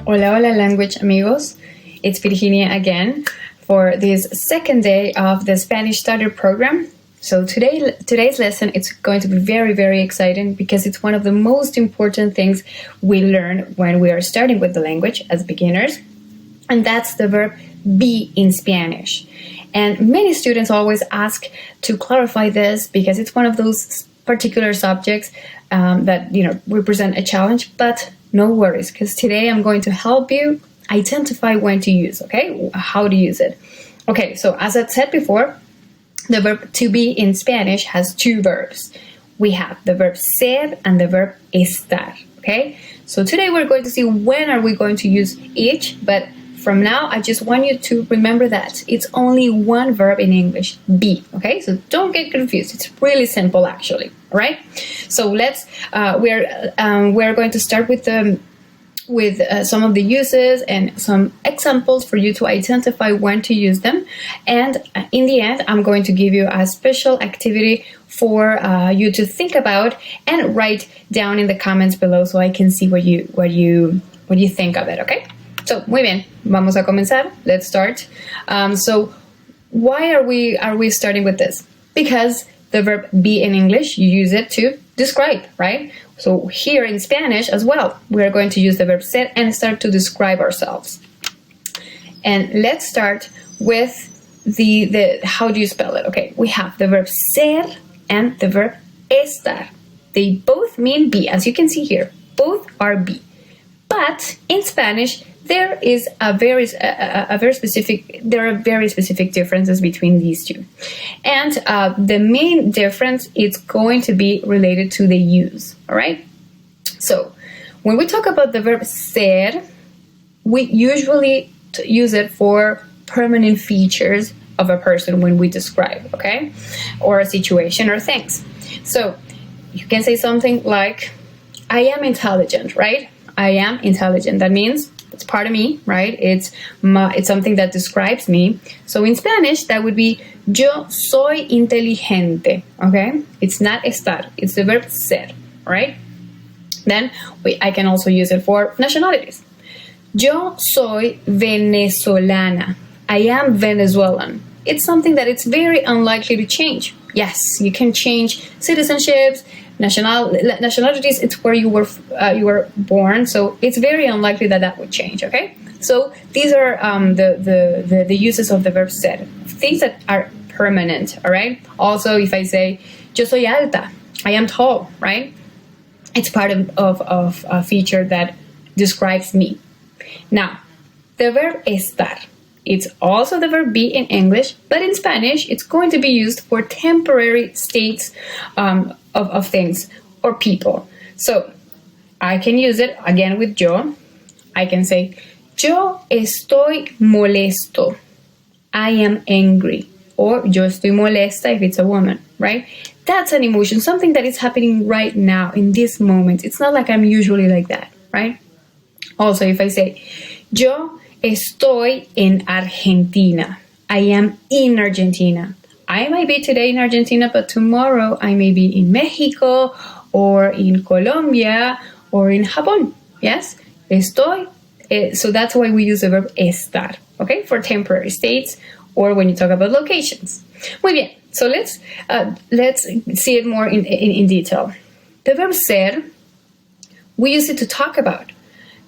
Hola, hola, language amigos. It's Virginia again for this second day of the Spanish Starter program. So today's lesson, it's going to be very, very exciting because it's one of the most important things we learn when we are starting with the language as beginners. And that's the verb be in Spanish. And many students always ask to clarify this because it's one of those particular subjects that represent a challenge, but no worries, because today I'm going to help you identify when to use, okay? How to use it. Okay, so as I said before, the verb to be in Spanish has two verbs. We have the verb ser and the verb estar, okay? So today we're going to see when are we going to use each, but from now, I just want you to remember that it's only one verb in English, be, okay? So don't get confused. It's really simple, actually, all right? So we're going to start with some of the uses and some examples for you to identify when to use them. And in the end, I'm going to give you a special activity for you to think about and write down in the comments below so I can see what you think of it, okay? So, muy bien, vamos a comenzar. Let's start. So, why are we starting with this? Because the verb be in English, you use it to describe, right? So here in Spanish as well, we are going to use the verb ser and estar to describe ourselves. And let's start with the how do you spell it? Okay, we have the verb ser and the verb estar. They both mean be, as you can see here. Both are be. But in Spanish, there are very specific differences between these two. And the main difference is going to be related to the use, all right? So when we talk about the verb ser, we usually use it for permanent features of a person when we describe, okay? Or a situation or things. So you can say something like, I am intelligent, right? I am intelligent. That means it's part of me, right? It's something that describes me. So in Spanish, that would be yo soy inteligente, okay? It's not estar, it's the verb ser, right? Then I can also use it for nationalities. Yo soy venezolana. I am Venezuelan. It's something that it's very unlikely to change. Yes, you can change citizenships, nationalities. It's where you were born, so it's very unlikely that would change. Okay, so these are the uses of the verb ser, things that are permanent. All right. Also, if I say yo soy alta, I am tall, right? It's part of a feature that describes me. Now, the verb estar. It's also the verb be in English, but in Spanish, it's going to be used for temporary states of things or people. So I can use it again with yo. I can say, yo estoy molesto. I am angry. Or yo estoy molesta if it's a woman, right? That's an emotion, something that is happening right now in this moment. It's not like I'm usually like that, right? Also, if I say, yo estoy en Argentina. I am in Argentina. I might be today in Argentina, but tomorrow I may be in Mexico or in Colombia or in Japan. Yes? Estoy. So that's why we use the verb estar, okay? For temporary states or when you talk about locations. Muy bien. So let's see it more in detail. The verb ser, we use it to talk about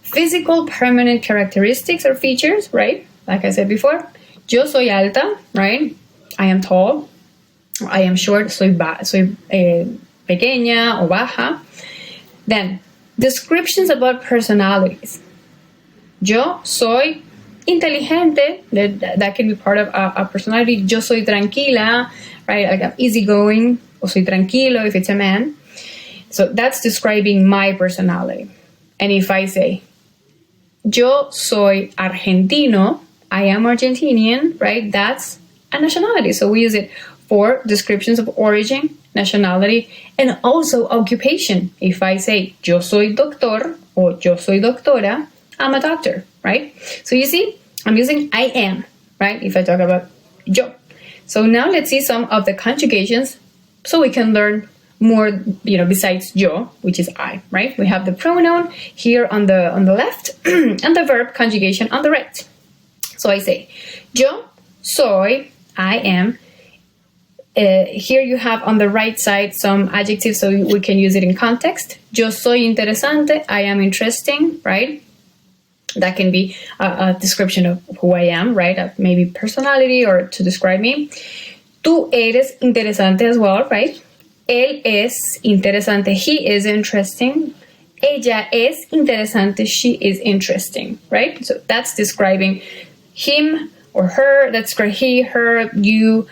physical permanent characteristics or features, right? Like I said before, yo soy alta, right? I am tall. I am short, soy pequeña o baja. Then, descriptions about personalities. Yo soy inteligente. That can be part of a personality. Yo soy tranquila, right? Like I'm easygoing. O soy tranquilo if it's a man. So that's describing my personality. And if I say, yo soy argentino, I am Argentinian, right? That's a nationality. So we use it for descriptions of origin, nationality, and also occupation. If I say yo soy doctor or yo soy doctora, I'm a doctor, right? So you see, I'm using I am, right? If I talk about yo. So now let's see some of the conjugations so we can learn more, besides yo, which is I, right? We have the pronoun here on the left and the verb conjugation on the right. So I say, yo soy, I am. Here you have on the right side some adjectives so we can use it in context. Yo soy interesante, I am interesting, right? That can be a description of who I am, right? Maybe personality or to describe me. Tú eres interesante as well, right? Él es interesante, he is interesting. Ella es interesante, she is interesting, right? So that's describing him or her. That's he, her, you,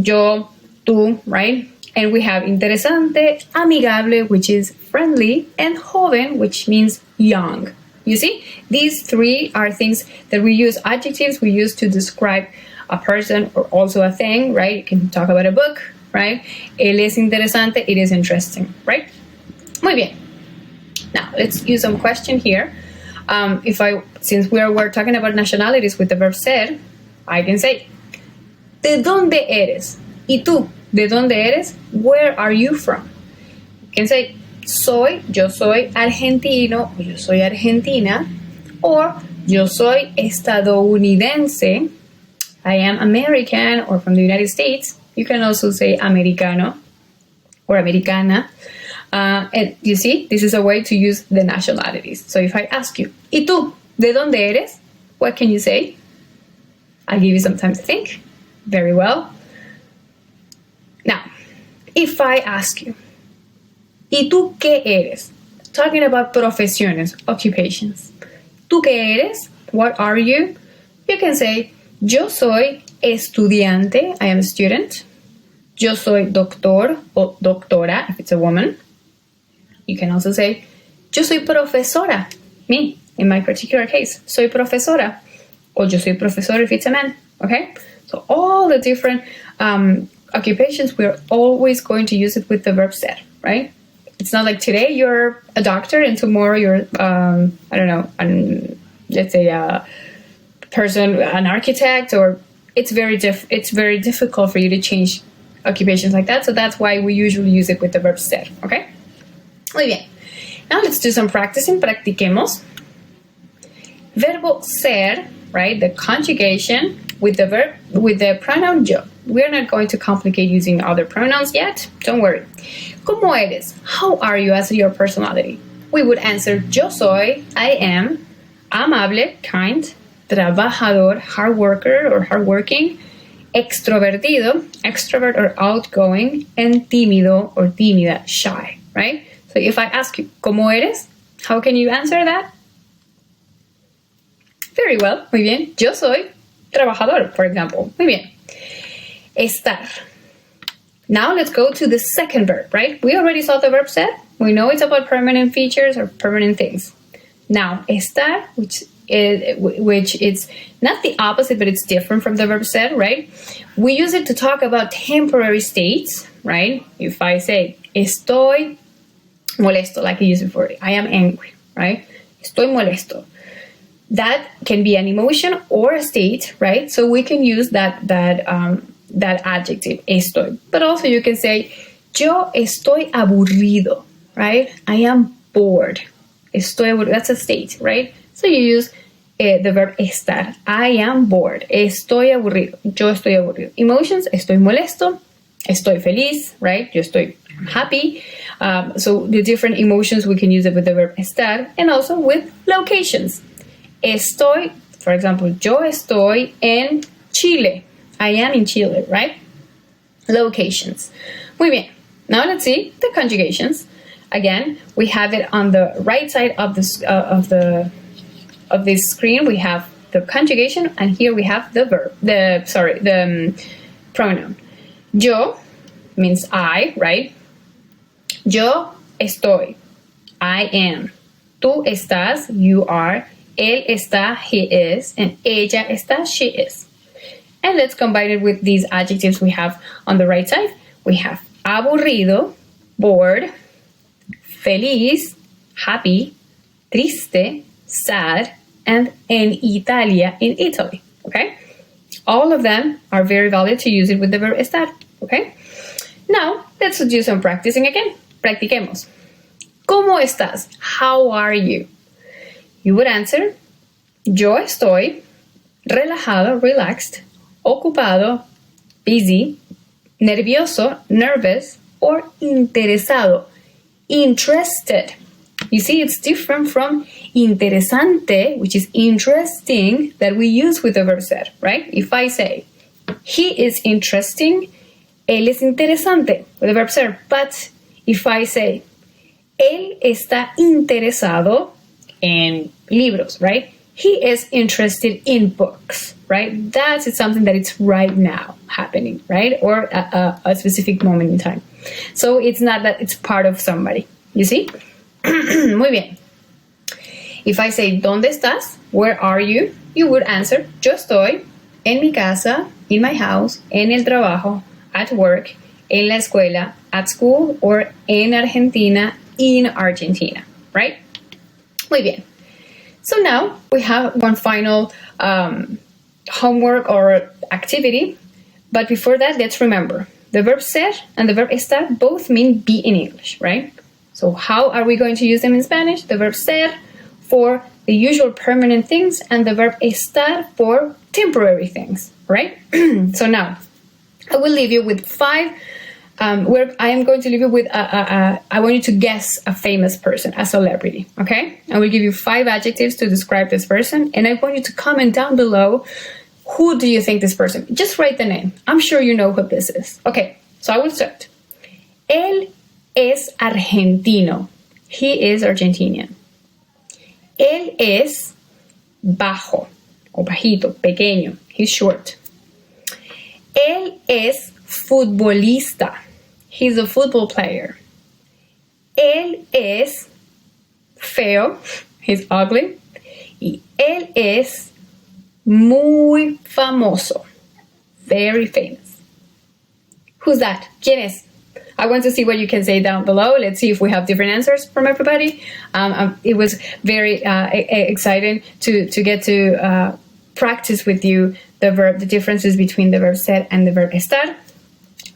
yo, tú, right? And we have interesante, amigable, which is friendly, and joven, which means young. You see, these three are things that we use, adjectives we use to describe a person or also a thing, right? You can talk about a book, right? Él es interesante, it is interesting, right? Muy bien. Now, let's use some question here. Since we're talking about nationalities with the verb ser, I can say, ¿de dónde eres? ¿Y tú? ¿De dónde eres? Where are you from? You can say, yo soy argentino, o yo soy argentina, or yo soy estadounidense, I am American or from the United States. You can also say americano or americana. And you see, this is a way to use the nationalities. So if I ask you, ¿y tú? ¿De dónde eres? What can you say? I'll give you some time to think. Very well. Now, if I ask you, ¿y tú qué eres? Talking about profesiones, occupations. ¿Tú qué eres? What are you? You can say, yo soy estudiante, I am a student. Yo soy doctor o doctora, if it's a woman. You can also say, yo soy profesora, me, in my particular case, soy profesora. Or yo soy profesor if it's a man, okay? So all the different occupations, we're always going to use it with the verb ser, right? It's not like today you're a doctor and tomorrow you're, let's say a person, an architect, or it's very difficult for you to change occupations like that. So that's why we usually use it with the verb ser, okay? Muy bien. Now let's do some practicing. Practiquemos. Verbo ser, right? The conjugation with the pronoun yo. We're not going to complicate using other pronouns yet. Don't worry. ¿Cómo eres? How are you as your personality? We would answer yo soy, I am, amable, kind, trabajador, hard worker or hardworking, extrovertido, extrovert or outgoing, and tímido or tímida, shy, right? So if I ask you, ¿cómo eres? How can you answer that? Very well, muy bien. Yo soy trabajador, for example. Muy bien. Estar. Now let's go to the second verb, right? We already saw the verb ser. We know it's about permanent features or permanent things. Now, estar, which it's not the opposite, but it's different from the verb ser, right? We use it to talk about temporary states, right? If I say, estoy molesto, like I used before, I am angry, right? Estoy molesto. That can be an emotion or a state, right? So we can use that adjective, estoy. But also you can say, yo estoy aburrido, right? I am bored. Estoy aburrido, that's a state, right? So you use the verb estar. I am bored. Estoy aburrido. Yo estoy aburrido. Emotions, estoy molesto. Estoy feliz, right? Yo estoy happy. So the different emotions, we can use it with the verb estar, and also with locations. Estoy, for example, yo estoy en Chile. I am in Chile, right? Locations. Muy bien. Now let's see the conjugations. Again, we have it on the right side of this screen. We have the conjugation, and here we have the verb. The pronoun. Yo means I, right? Yo estoy. I am. Tú estás. You are. Él está, he is, and ella está, she is. And let's combine it with these adjectives we have on the right side. We have aburrido, bored, feliz, happy, triste, sad, and en Italia, in Italy, okay? All of them are very valid to use it with the verb estar, okay? Now, let's do some practicing again. Practiquemos. ¿Cómo estás? How are you? You would answer, yo estoy relajado, relaxed, ocupado, busy, nervioso, nervous, or interesado, interested. You see, it's different from interesante, which is interesting, that we use with the verb ser, right? If I say, he is interesting, él es interesante, with the verb ser. But if I say, él está interesado en libros, right? He is interested in books, right? That is something that it's right now happening, right? Or a specific moment in time. So it's not that it's part of somebody. You see? Muy bien. If I say, ¿dónde estás? Where are you? You would answer, yo estoy en mi casa, in my house, en el trabajo, at work, en la escuela, at school, or en Argentina, in Argentina, right? Muy bien. So now we have one final homework or activity. But before that, let's remember, the verb ser and the verb estar both mean be in English, right? So how are we going to use them in Spanish? The verb ser for the usual permanent things and the verb estar for temporary things, right? So now, I will leave you with five, where I am going to leave you with, I want you to guess a famous person, a celebrity, okay? I will give you 5 adjectives to describe this person, and I want you to comment down below, who do you think this person, just write the name. I'm sure you know who this is. Okay, so I will start. Él es argentino. He is Argentinian. Él es bajo, o bajito, pequeño. He's short. Él es futbolista. He's a football player. Él es feo. He's ugly. Y él es muy famoso. Very famous. Who's that? ¿Quién es? I want to see what you can say down below. Let's see if we have different answers from everybody. It was very exciting to get to practice with you the differences between the verb ser and the verb estar.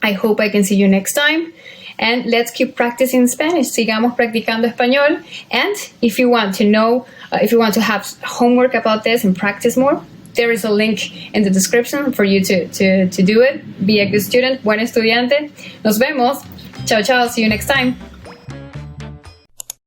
I hope I can see you next time. And let's keep practicing Spanish. Sigamos practicando español. And if you want to know, if you want to have homework about this and practice more, there is a link in the description for you to do it. Be a good student, buen estudiante. Nos vemos. Chao, chao. See you next time.